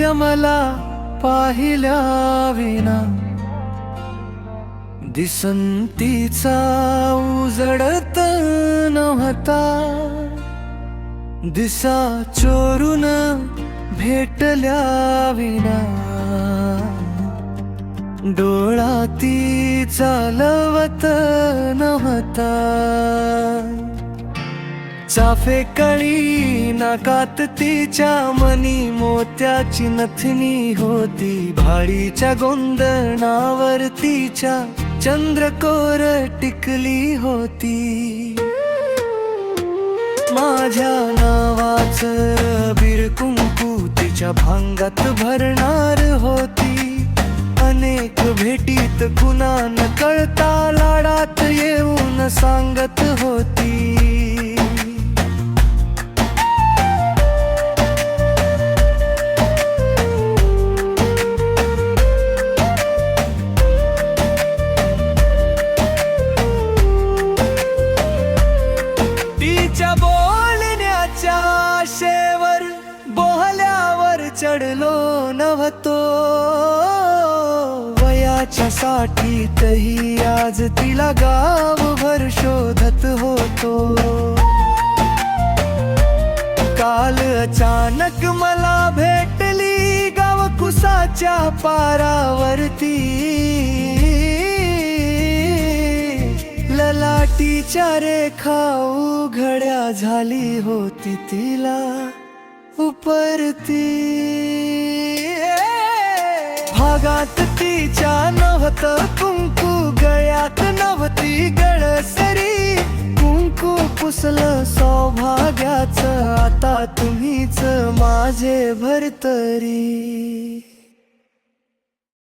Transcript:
सौंदर्य मला पाहिल्या विना दिसंतीचा उजडत नव्हता। दिसा चोरून भेटल्या विना डोळा ती चालवत नव्हता। चाफे कळी नाकात तिच्या मनी मोत्याची नथनी होती। भाळीच्या गोंधणावर तिच्या चंद्रकोर टिकली होती। माझ्या नावाचं बीर कुंकू तिच्या भांगात भरणार होती। अनेक भेटीत कुणा न कळता लाडात येऊन सांगत होती। तिच्या बोलण्याच्या आशेवर बोहल्यावर चढलो नव्हतो। वयाच्या साठीतही आज तिला गावभर शोधत होतो। काल अचानक मला भेटली गावकुसाच्या पारावरती। ललाटीच्या रेखा उघड्या झाली होती तिला उपरती। भागात तिच्या नव्हतं कुंकू, गळ्यात नव्हती गळसरी। कुंकू पुसलं सौभाग्याचं, आता तुम्हीच माझे भरतरी।